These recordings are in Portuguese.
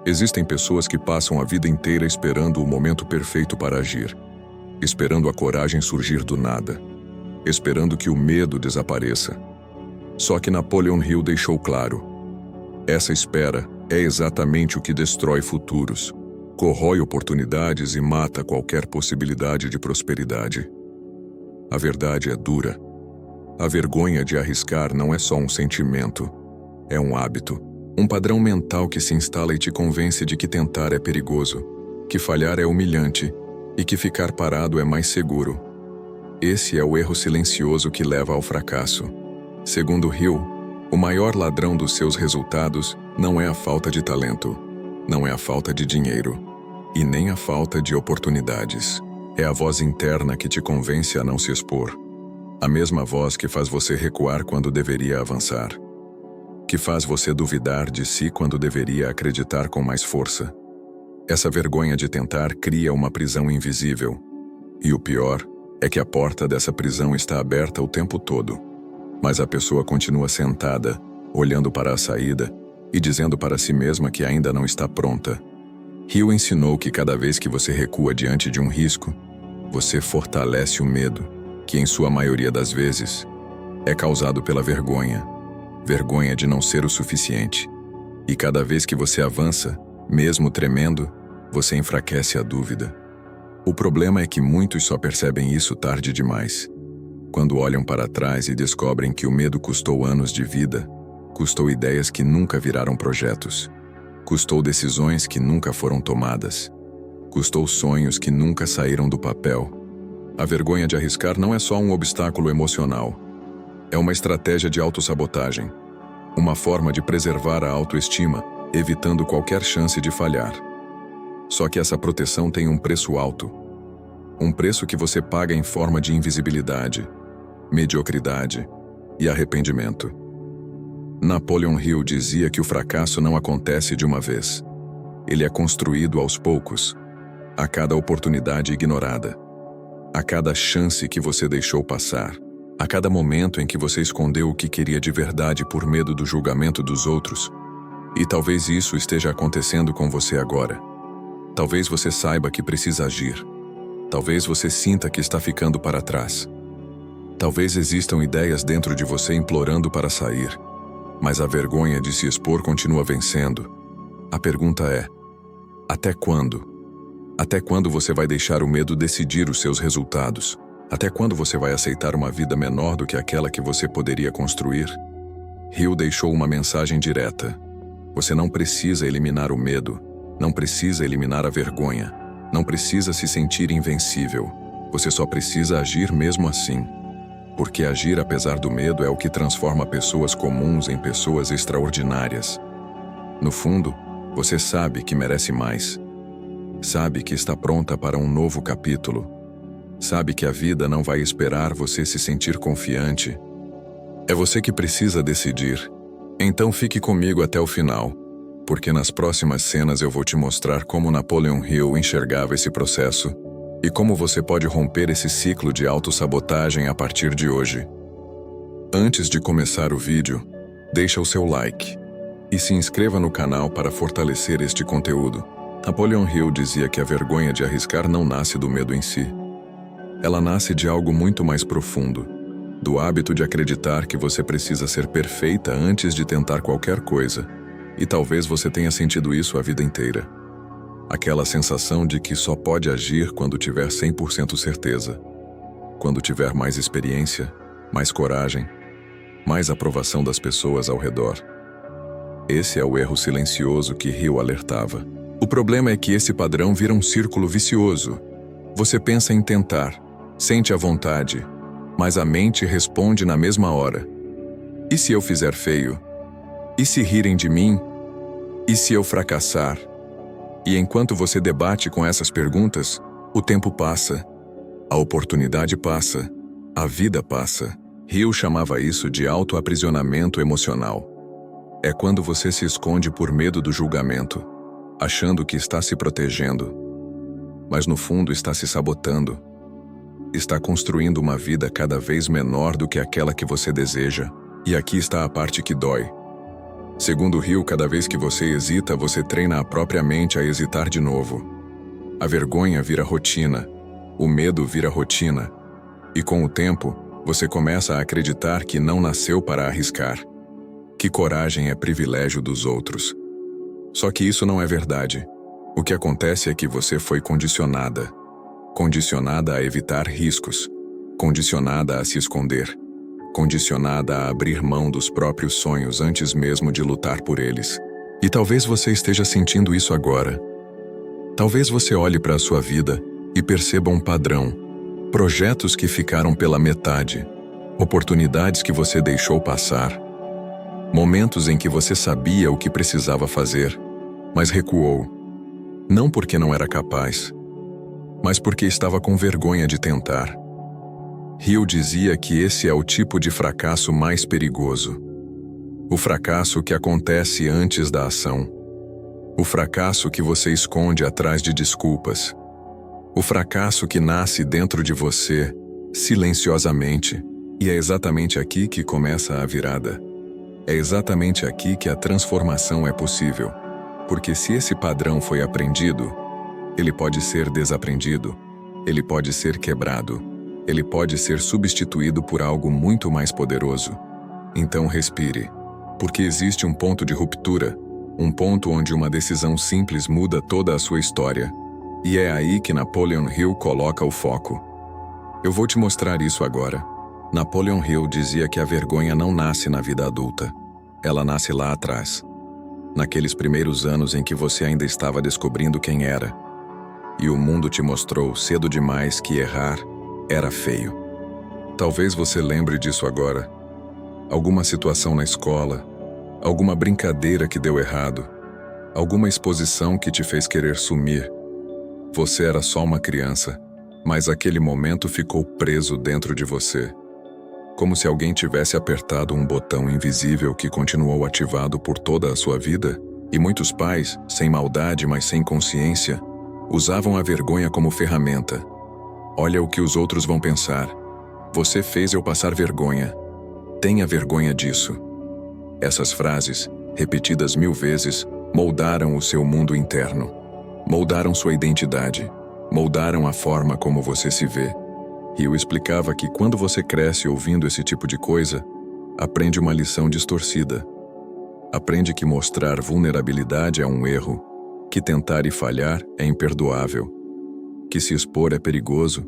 Existem pessoas que passam a vida inteira esperando o momento perfeito para agir, esperando a coragem surgir do nada, esperando que o medo desapareça. Só que Napoleon Hill deixou claro: essa espera é exatamente o que destrói futuros, corrói oportunidades e mata qualquer possibilidade de prosperidade. A verdade é dura. A vergonha de arriscar não é só um sentimento, é um hábito, um padrão mental que se instala e te convence de que tentar é perigoso, que falhar é humilhante e que ficar parado é mais seguro. Esse é o erro silencioso que leva ao fracasso. Segundo Hill, o maior ladrão dos seus resultados não é a falta de talento, não é a falta de dinheiro e nem a falta de oportunidades. É a voz interna que te convence a não se expor. A mesma voz que faz você recuar quando deveria avançar, que faz você duvidar de si quando deveria acreditar com mais força. Essa vergonha de tentar cria uma prisão invisível. E o pior é que a porta dessa prisão está aberta o tempo todo. Mas a pessoa continua sentada, olhando para a saída e dizendo para si mesma que ainda não está pronta. Hill ensinou que cada vez que você recua diante de um risco, você fortalece o medo, que em sua maioria das vezes é causado pela vergonha de não ser o suficiente. E cada vez que você avança, mesmo tremendo, você enfraquece a dúvida. O problema é que muitos só percebem isso tarde demais, quando olham para trás e descobrem que o medo custou anos de vida, custou ideias que nunca viraram projetos, custou decisões que nunca foram tomadas, custou sonhos que nunca saíram do papel. A vergonha de arriscar não é só um obstáculo emocional. É uma estratégia de autossabotagem, uma forma de preservar a autoestima, evitando qualquer chance de falhar. Só que essa proteção tem um preço alto. Um preço que você paga em forma de invisibilidade, mediocridade e arrependimento. Napoleon Hill dizia que o fracasso não acontece de uma vez. Ele é construído aos poucos, a cada oportunidade ignorada, a cada chance que você deixou passar, a cada momento em que você escondeu o que queria de verdade por medo do julgamento dos outros. E talvez isso esteja acontecendo com você agora. Talvez você saiba que precisa agir. Talvez você sinta que está ficando para trás. Talvez existam ideias dentro de você implorando para sair, mas a vergonha de se expor continua vencendo. A pergunta é: até quando? Até quando você vai deixar o medo decidir os seus resultados? Até quando você vai aceitar uma vida menor do que aquela que você poderia construir? Hill deixou uma mensagem direta. Você não precisa eliminar o medo, não precisa eliminar a vergonha, não precisa se sentir invencível. Você só precisa agir mesmo assim. Porque agir apesar do medo é o que transforma pessoas comuns em pessoas extraordinárias. No fundo, você sabe que merece mais. Sabe que está pronta para um novo capítulo. Sabe que a vida não vai esperar você se sentir confiante. É você que precisa decidir. Então fique comigo até o final, porque nas próximas cenas eu vou te mostrar como Napoleon Hill enxergava esse processo e como você pode romper esse ciclo de autossabotagem a partir de hoje. Antes de começar o vídeo, deixa o seu like e se inscreva no canal para fortalecer este conteúdo. Napoleon Hill dizia que a vergonha de arriscar não nasce do medo em si. Ela nasce de algo muito mais profundo, do hábito de acreditar que você precisa ser perfeita antes de tentar qualquer coisa, e talvez você tenha sentido isso a vida inteira. Aquela sensação de que só pode agir quando tiver 100% certeza, quando tiver mais experiência, mais coragem, mais aprovação das pessoas ao redor. Esse é o erro silencioso que Hill alertava. O problema é que esse padrão vira um círculo vicioso. Você pensa em tentar, sente a vontade, mas a mente responde na mesma hora: e se eu fizer feio? E se rirem de mim? E se eu fracassar? E enquanto você debate com essas perguntas, o tempo passa, a oportunidade passa, a vida passa. Hill chamava isso de autoaprisionamento emocional. É quando você se esconde por medo do julgamento, achando que está se protegendo, mas no fundo está se sabotando. Está construindo uma vida cada vez menor do que aquela que você deseja. E aqui está a parte que dói. Segundo Hill, cada vez que você hesita, você treina a própria mente a hesitar de novo. A vergonha vira rotina, o medo vira rotina, e com o tempo, você começa a acreditar que não nasceu para arriscar, que coragem é privilégio dos outros. Só que isso não é verdade. O que acontece é que você foi condicionada a evitar riscos, condicionada a se esconder, condicionada a abrir mão dos próprios sonhos antes mesmo de lutar por eles. E talvez você esteja sentindo isso agora. Talvez você olhe para a sua vida e perceba um padrão. Projetos que ficaram pela metade, oportunidades que você deixou passar, momentos em que você sabia o que precisava fazer, mas recuou. Não porque não era capaz, mas porque estava com vergonha de tentar. Hill dizia que esse é o tipo de fracasso mais perigoso. O fracasso que acontece antes da ação. O fracasso que você esconde atrás de desculpas. O fracasso que nasce dentro de você, silenciosamente. E é exatamente aqui que começa a virada. É exatamente aqui que a transformação é possível. Porque se esse padrão foi aprendido, ele pode ser desaprendido, ele pode ser quebrado, ele pode ser substituído por algo muito mais poderoso. Então respire, porque existe um ponto de ruptura, um ponto onde uma decisão simples muda toda a sua história. E é aí que Napoleon Hill coloca o foco. Eu vou te mostrar isso agora. Napoleon Hill dizia que a vergonha não nasce na vida adulta. Ela nasce lá atrás. Naqueles primeiros anos em que você ainda estava descobrindo quem era. E o mundo te mostrou cedo demais que errar era feio. Talvez você lembre disso agora. Alguma situação na escola, alguma brincadeira que deu errado, alguma exposição que te fez querer sumir. Você era só uma criança, mas aquele momento ficou preso dentro de você. Como se alguém tivesse apertado um botão invisível que continuou ativado por toda a sua vida, e muitos pais, sem maldade, mas sem consciência, usavam a vergonha como ferramenta. Olha o que os outros vão pensar. Você fez eu passar vergonha. Tenha vergonha disso. Essas frases, repetidas 1000 vezes, moldaram o seu mundo interno. Moldaram sua identidade. Moldaram a forma como você se vê. Hill explicava que quando você cresce ouvindo esse tipo de coisa, aprende uma lição distorcida. Aprende que mostrar vulnerabilidade é um erro, que tentar e falhar é imperdoável, que se expor é perigoso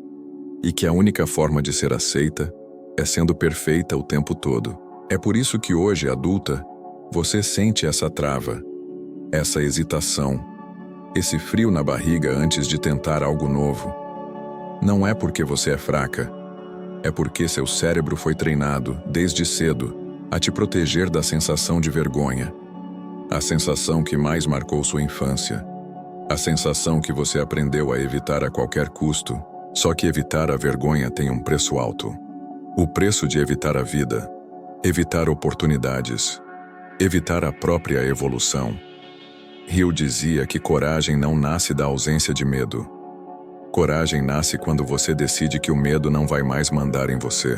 e que a única forma de ser aceita é sendo perfeita o tempo todo. É por isso que hoje, adulta, você sente essa trava, essa hesitação, esse frio na barriga antes de tentar algo novo. Não é porque você é fraca, é porque seu cérebro foi treinado, desde cedo, a te proteger da sensação de vergonha. A sensação que mais marcou sua infância. A sensação que você aprendeu a evitar a qualquer custo. Só que evitar a vergonha tem um preço alto. O preço de evitar a vida, evitar oportunidades, evitar a própria evolução. Hill dizia que coragem não nasce da ausência de medo. Coragem nasce quando você decide que o medo não vai mais mandar em você.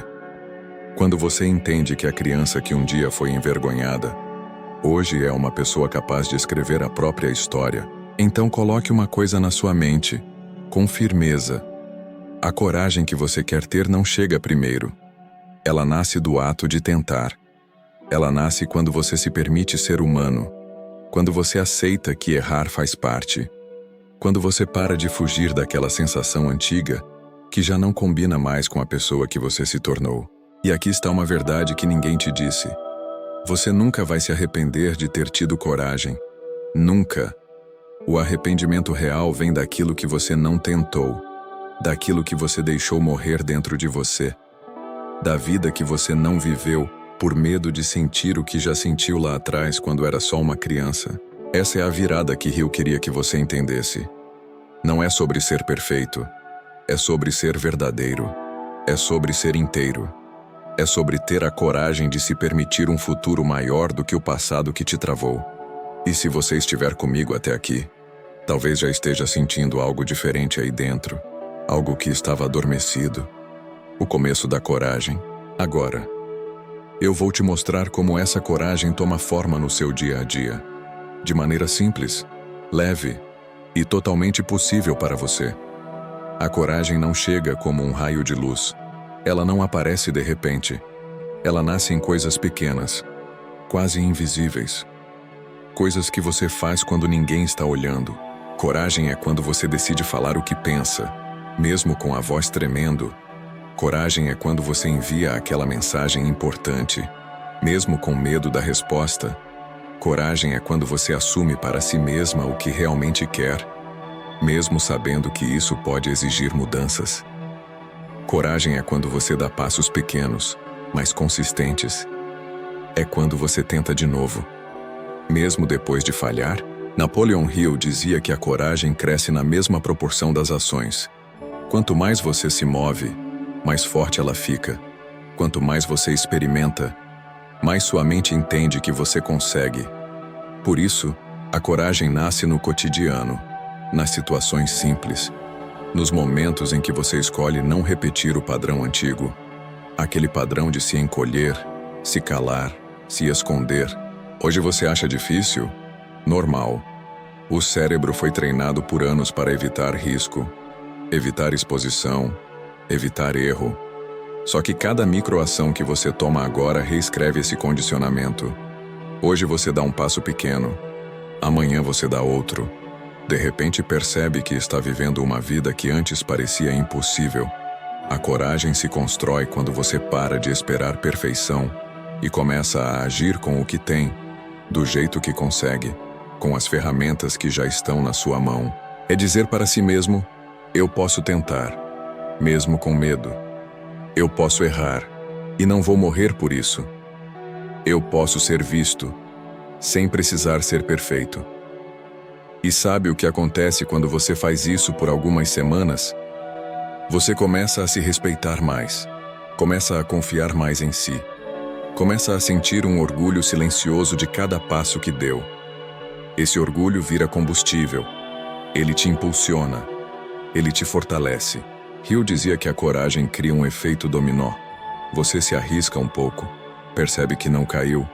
Quando você entende que a criança que um dia foi envergonhada, hoje é uma pessoa capaz de escrever a própria história. Então coloque uma coisa na sua mente, com firmeza. A coragem que você quer ter não chega primeiro. Ela nasce do ato de tentar. Ela nasce quando você se permite ser humano. Quando você aceita que errar faz parte. Quando você para de fugir daquela sensação antiga que já não combina mais com a pessoa que você se tornou. E aqui está uma verdade que ninguém te disse. Você nunca vai se arrepender de ter tido coragem. Nunca. O arrependimento real vem daquilo que você não tentou, daquilo que você deixou morrer dentro de você, da vida que você não viveu por medo de sentir o que já sentiu lá atrás quando era só uma criança. Essa é a virada que Hill queria que você entendesse. Não é sobre ser perfeito, é sobre ser verdadeiro, é sobre ser inteiro. É sobre ter a coragem de se permitir um futuro maior do que o passado que te travou. E se você estiver comigo até aqui, talvez já esteja sentindo algo diferente aí dentro, algo que estava adormecido. O começo da coragem, agora. Eu vou te mostrar como essa coragem toma forma no seu dia a dia. De maneira simples, leve e totalmente possível para você. A coragem não chega como um raio de luz. Ela não aparece de repente. Ela nasce em coisas pequenas, quase invisíveis. Coisas que você faz quando ninguém está olhando. Coragem é quando você decide falar o que pensa, mesmo com a voz tremendo. Coragem é quando você envia aquela mensagem importante, mesmo com medo da resposta. Coragem é quando você assume para si mesma o que realmente quer, mesmo sabendo que isso pode exigir mudanças. Coragem é quando você dá passos pequenos, mas consistentes. É quando você tenta de novo, mesmo depois de falhar. Napoleon Hill dizia que a coragem cresce na mesma proporção das ações. Quanto mais você se move, mais forte ela fica. Quanto mais você experimenta, mais sua mente entende que você consegue. Por isso, a coragem nasce no cotidiano, nas situações simples, nos momentos em que você escolhe não repetir o padrão antigo, aquele padrão de se encolher, se calar, se esconder. Hoje você acha difícil? Normal. O cérebro foi treinado por anos para evitar risco, evitar exposição, evitar erro. Só que cada microação que você toma agora reescreve esse condicionamento. Hoje você dá um passo pequeno, amanhã você dá outro. De repente percebe que está vivendo uma vida que antes parecia impossível. A coragem se constrói quando você para de esperar perfeição e começa a agir com o que tem, do jeito que consegue, com as ferramentas que já estão na sua mão. É dizer para si mesmo: eu posso tentar, mesmo com medo. Eu posso errar, e não vou morrer por isso. Eu posso ser visto, sem precisar ser perfeito. E sabe o que acontece quando você faz isso por algumas semanas? Você começa a se respeitar mais, começa a confiar mais em si, começa a sentir um orgulho silencioso de cada passo que deu. Esse orgulho vira combustível. Ele te impulsiona. Ele te fortalece. Hill dizia que a coragem cria um efeito dominó. Você se arrisca um pouco, percebe que não caiu,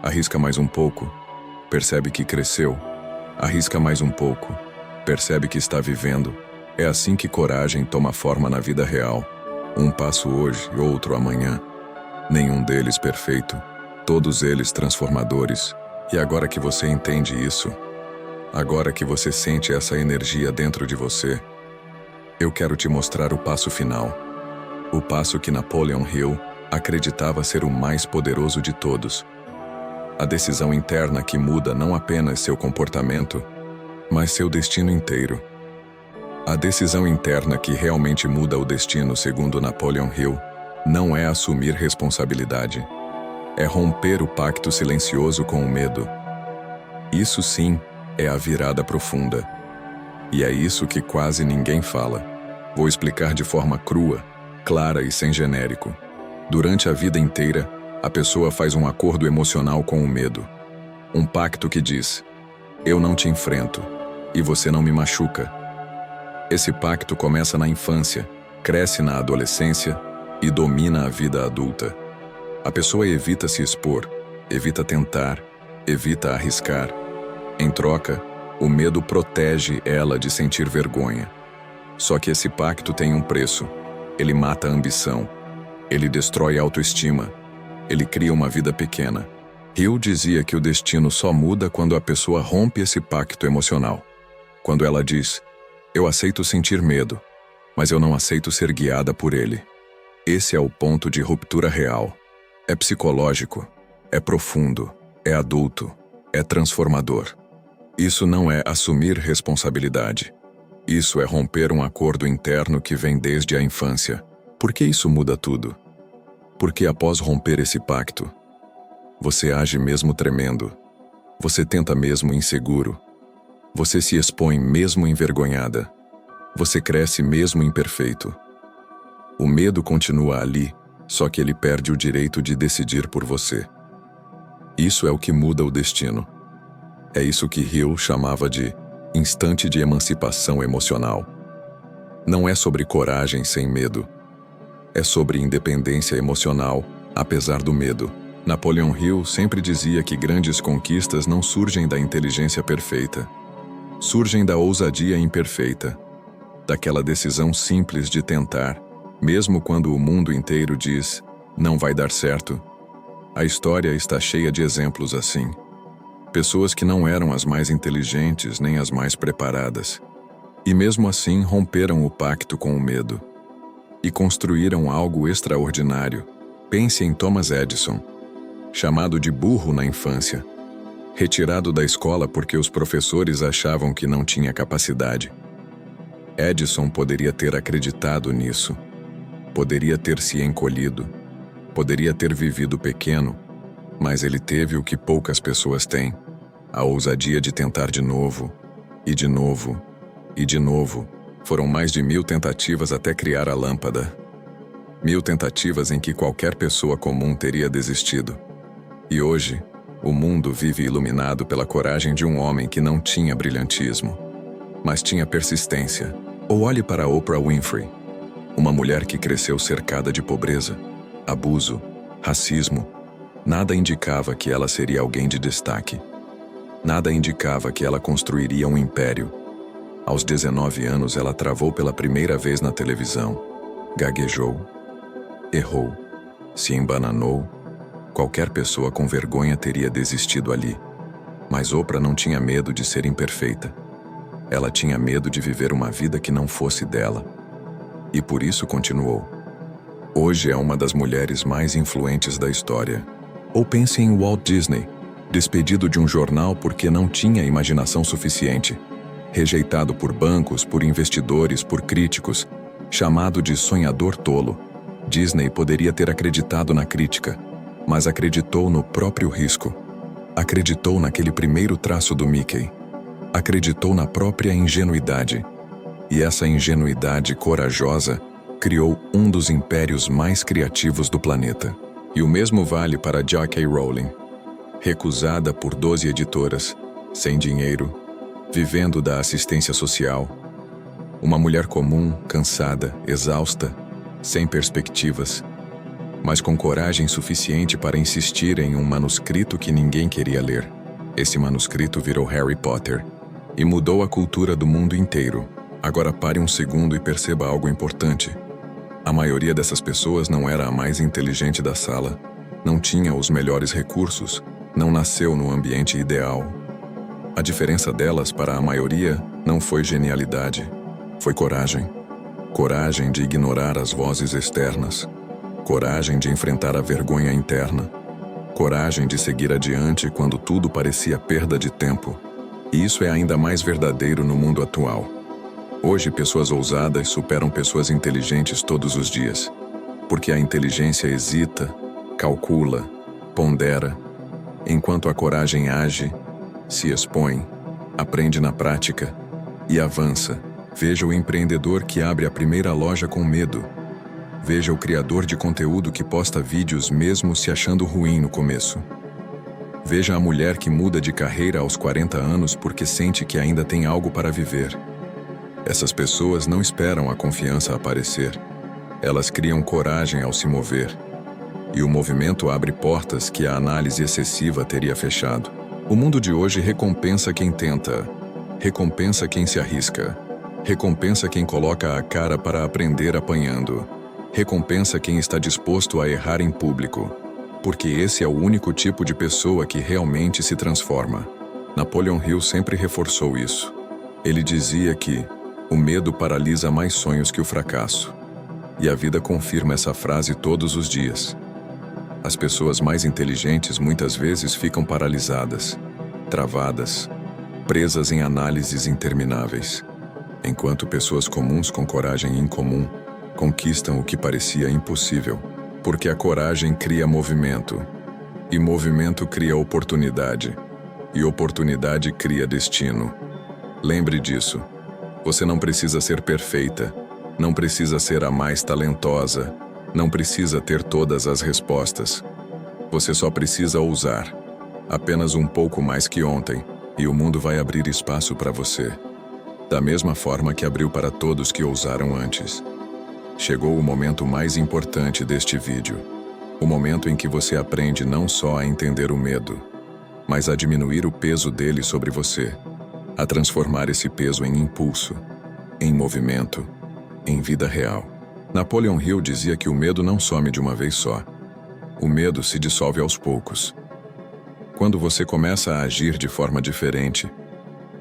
arrisca mais um pouco, percebe que cresceu, arrisca mais um pouco, percebe que está vivendo. É assim que coragem toma forma na vida real. Um passo hoje e outro amanhã. Nenhum deles perfeito, todos eles transformadores. E agora que você entende isso, agora que você sente essa energia dentro de você, eu quero te mostrar o passo final. O passo que Napoleon Hill acreditava ser o mais poderoso de todos. A decisão interna que muda não apenas seu comportamento, mas seu destino inteiro. A decisão interna que realmente muda o destino, segundo Napoleon Hill, não é assumir responsabilidade. É romper o pacto silencioso com o medo. Isso sim é a virada profunda. E é isso que quase ninguém fala. Vou explicar de forma crua, clara e sem genérico. Durante a vida inteira, a pessoa faz um acordo emocional com o medo. Um pacto que diz: eu não te enfrento, e você não me machuca. Esse pacto começa na infância, cresce na adolescência e domina a vida adulta. A pessoa evita se expor, evita tentar, evita arriscar. Em troca, o medo protege ela de sentir vergonha. Só que esse pacto tem um preço. Ele mata a ambição. Ele destrói a autoestima. Ele cria uma vida pequena. Hill dizia que o destino só muda quando a pessoa rompe esse pacto emocional. Quando ela diz: eu aceito sentir medo, mas eu não aceito ser guiada por ele. Esse é o ponto de ruptura real. É psicológico, é profundo, é adulto, é transformador. Isso não é assumir responsabilidade. Isso é romper um acordo interno que vem desde a infância. Por que isso muda tudo? Porque após romper esse pacto, você age mesmo tremendo. Você tenta mesmo inseguro. Você se expõe mesmo envergonhada. Você cresce mesmo imperfeito. O medo continua ali, só que ele perde o direito de decidir por você. Isso é o que muda o destino. É isso que Hill chamava de instante de emancipação emocional. Não é sobre coragem sem medo. É sobre independência emocional, apesar do medo. Napoleon Hill sempre dizia que grandes conquistas não surgem da inteligência perfeita. Surgem da ousadia imperfeita, daquela decisão simples de tentar, mesmo quando o mundo inteiro diz, não vai dar certo. A história está cheia de exemplos assim. Pessoas que não eram as mais inteligentes nem as mais preparadas, e mesmo assim romperam o pacto com o medo. E construíram algo extraordinário. Pense em Thomas Edison, chamado de burro na infância, retirado da escola porque os professores achavam que não tinha capacidade. Edison poderia ter acreditado nisso, poderia ter se encolhido, poderia ter vivido pequeno, mas ele teve o que poucas pessoas têm, a ousadia de tentar de novo, e de novo, e de novo. Foram mais de 1000 tentativas até criar a lâmpada. 1000 tentativas em que qualquer pessoa comum teria desistido. E hoje, o mundo vive iluminado pela coragem de um homem que não tinha brilhantismo, mas tinha persistência. Ou olhe para Oprah Winfrey, uma mulher que cresceu cercada de pobreza, abuso, racismo. Nada indicava que ela seria alguém de destaque. Nada indicava que ela construiria um império. Aos 19 anos, ela travou pela primeira vez na televisão, gaguejou, errou, se embananou. Qualquer pessoa com vergonha teria desistido ali. Mas Oprah não tinha medo de ser imperfeita. Ela tinha medo de viver uma vida que não fosse dela. E por isso continuou. Hoje é uma das mulheres mais influentes da história. Ou pense em Walt Disney, despedido de um jornal porque não tinha imaginação suficiente. Rejeitado por bancos, por investidores, por críticos, chamado de sonhador tolo. Disney poderia ter acreditado na crítica, mas acreditou no próprio risco. Acreditou naquele primeiro traço do Mickey. Acreditou na própria ingenuidade. E essa ingenuidade corajosa criou um dos impérios mais criativos do planeta. E o mesmo vale para J.K. Rowling. Recusada por 12 editoras, sem dinheiro, vivendo da assistência social. Uma mulher comum, cansada, exausta, sem perspectivas, mas com coragem suficiente para insistir em um manuscrito que ninguém queria ler. Esse manuscrito virou Harry Potter e mudou a cultura do mundo inteiro. Agora pare um segundo e perceba algo importante. A maioria dessas pessoas não era a mais inteligente da sala, não tinha os melhores recursos, não nasceu no ambiente ideal. A diferença delas para a maioria não foi genialidade, foi coragem. Coragem de ignorar as vozes externas. Coragem de enfrentar a vergonha interna. Coragem de seguir adiante quando tudo parecia perda de tempo. E isso é ainda mais verdadeiro no mundo atual. Hoje, pessoas ousadas superam pessoas inteligentes todos os dias. Porque a inteligência hesita, calcula, pondera, enquanto a coragem age, se expõe, aprende na prática e avança. Veja o empreendedor que abre a primeira loja com medo. Veja o criador de conteúdo que posta vídeos mesmo se achando ruim no começo. Veja a mulher que muda de carreira aos 40 anos porque sente que ainda tem algo para viver. Essas pessoas não esperam a confiança aparecer. Elas criam coragem ao se mover. E o movimento abre portas que a análise excessiva teria fechado. O mundo de hoje recompensa quem tenta, recompensa quem se arrisca, recompensa quem coloca a cara para aprender apanhando, recompensa quem está disposto a errar em público, porque esse é o único tipo de pessoa que realmente se transforma. Napoleon Hill sempre reforçou isso. Ele dizia que o medo paralisa mais sonhos que o fracasso. E a vida confirma essa frase todos os dias. As pessoas mais inteligentes muitas vezes ficam paralisadas, travadas, presas em análises intermináveis, enquanto pessoas comuns com coragem incomum conquistam o que parecia impossível, porque a coragem cria movimento, e movimento cria oportunidade, e oportunidade cria destino. Lembre disso. Você não precisa ser perfeita, não precisa ser a mais talentosa, não precisa ter todas as respostas. Você só precisa ousar, apenas um pouco mais que ontem, e o mundo vai abrir espaço para você, da mesma forma que abriu para todos que ousaram antes. Chegou o momento mais importante deste vídeo. O momento em que você aprende não só a entender o medo, mas a diminuir o peso dele sobre você, a transformar esse peso em impulso, em movimento, em vida real. Napoleon Hill dizia que o medo não some de uma vez só. O medo se dissolve aos poucos. Quando você começa a agir de forma diferente,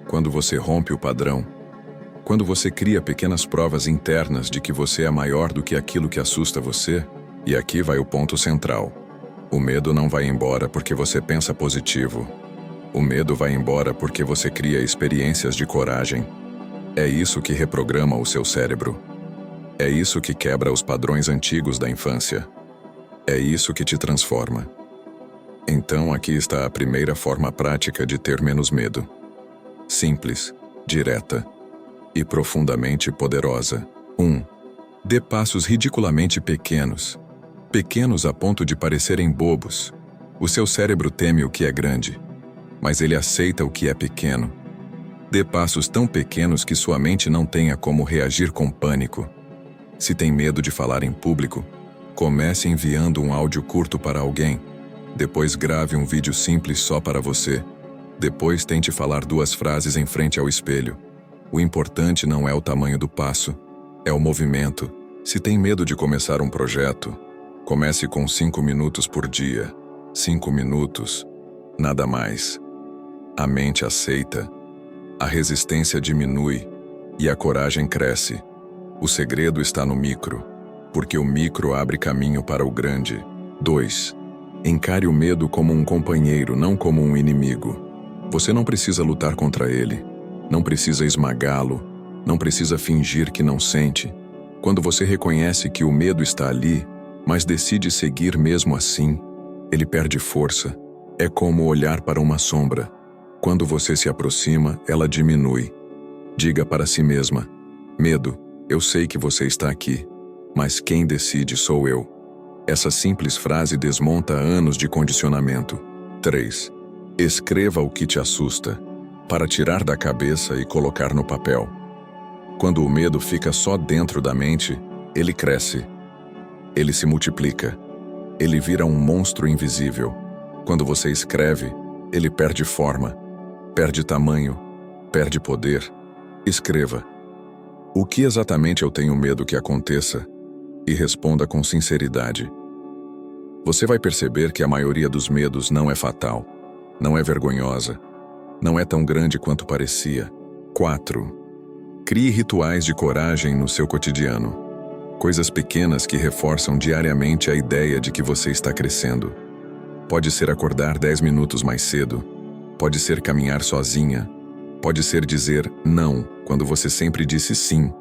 quando você rompe o padrão, quando você cria pequenas provas internas de que você é maior do que aquilo que assusta você, e aqui vai o ponto central. O medo não vai embora porque você pensa positivo. O medo vai embora porque você cria experiências de coragem. É isso que reprograma o seu cérebro. É isso que quebra os padrões antigos da infância. É isso que te transforma. Então aqui está a primeira forma prática de ter menos medo. Simples, direta e profundamente poderosa. 1. Dê passos ridiculamente pequenos. Pequenos a ponto de parecerem bobos. O seu cérebro teme o que é grande, mas ele aceita o que é pequeno. Dê passos tão pequenos que sua mente não tenha como reagir com pânico. Se tem medo de falar em público, comece enviando um áudio curto para alguém. Depois grave um vídeo simples só para você. Depois tente falar 2 frases em frente ao espelho. O importante não é o tamanho do passo, é o movimento. Se tem medo de começar um projeto, comece com 5 minutos por dia. 5 minutos, nada mais. A mente aceita, a resistência diminui e a coragem cresce. O segredo está no micro, porque o micro abre caminho para o grande. 2. Encare o medo como um companheiro, não como um inimigo. Você não precisa lutar contra ele, não precisa esmagá-lo, não precisa fingir que não sente. Quando você reconhece que o medo está ali, mas decide seguir mesmo assim, ele perde força. É como olhar para uma sombra. Quando você se aproxima, ela diminui. Diga para si mesma: medo, eu sei que você está aqui, mas quem decide sou eu. Essa simples frase desmonta anos de condicionamento. 3. Escreva o que te assusta, para tirar da cabeça e colocar no papel. Quando o medo fica só dentro da mente, ele cresce. Ele se multiplica. Ele vira um monstro invisível. Quando você escreve, ele perde forma, perde tamanho, perde poder. Escreva: o que exatamente eu tenho medo que aconteça? E responda com sinceridade. Você vai perceber que a maioria dos medos não é fatal, não é vergonhosa, não é tão grande quanto parecia. 4. Crie rituais de coragem no seu cotidiano. Coisas pequenas que reforçam diariamente a ideia de que você está crescendo. Pode ser acordar 10 minutos mais cedo. Pode ser caminhar sozinha. Pode ser dizer não quando você sempre disse sim.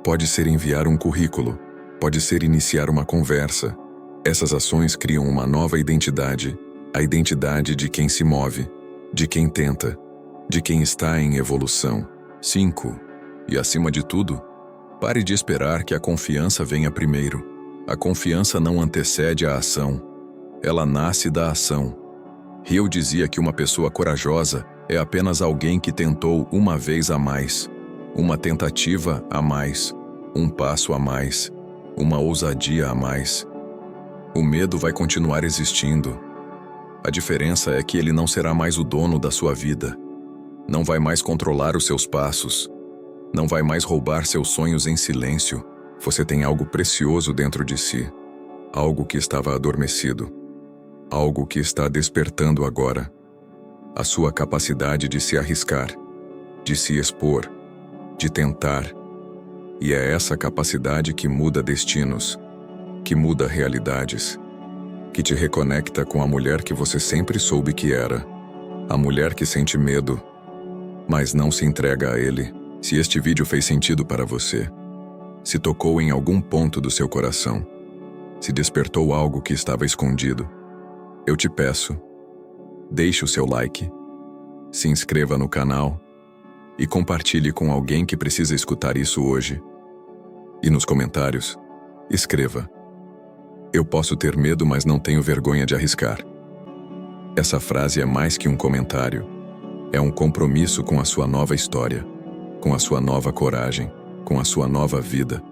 Pode ser enviar um currículo. Pode ser iniciar uma conversa. Essas ações criam uma nova identidade. A identidade de quem se move, de quem tenta, de quem está em evolução. 5. E acima de tudo, pare de esperar que a confiança venha primeiro. A confiança não antecede a ação. Ela nasce da ação. Hill dizia que uma pessoa corajosa é apenas alguém que tentou uma vez a mais, uma tentativa a mais, um passo a mais, uma ousadia a mais. O medo vai continuar existindo. A diferença é que ele não será mais o dono da sua vida. Não vai mais controlar os seus passos. Não vai mais roubar seus sonhos em silêncio. Você tem algo precioso dentro de si. Algo que estava adormecido. Algo que está despertando agora. A sua capacidade de se arriscar, de se expor, de tentar. E é essa capacidade que muda destinos, que muda realidades, que te reconecta com a mulher que você sempre soube que era. A mulher que sente medo, mas não se entrega a ele. Se este vídeo fez sentido para você, se tocou em algum ponto do seu coração, se despertou algo que estava escondido, eu te peço, deixe o seu like, se inscreva no canal e compartilhe com alguém que precisa escutar isso hoje. E nos comentários, escreva: eu posso ter medo, mas não tenho vergonha de arriscar. Essa frase é mais que um comentário. É um compromisso com a sua nova história, com a sua nova coragem, com a sua nova vida.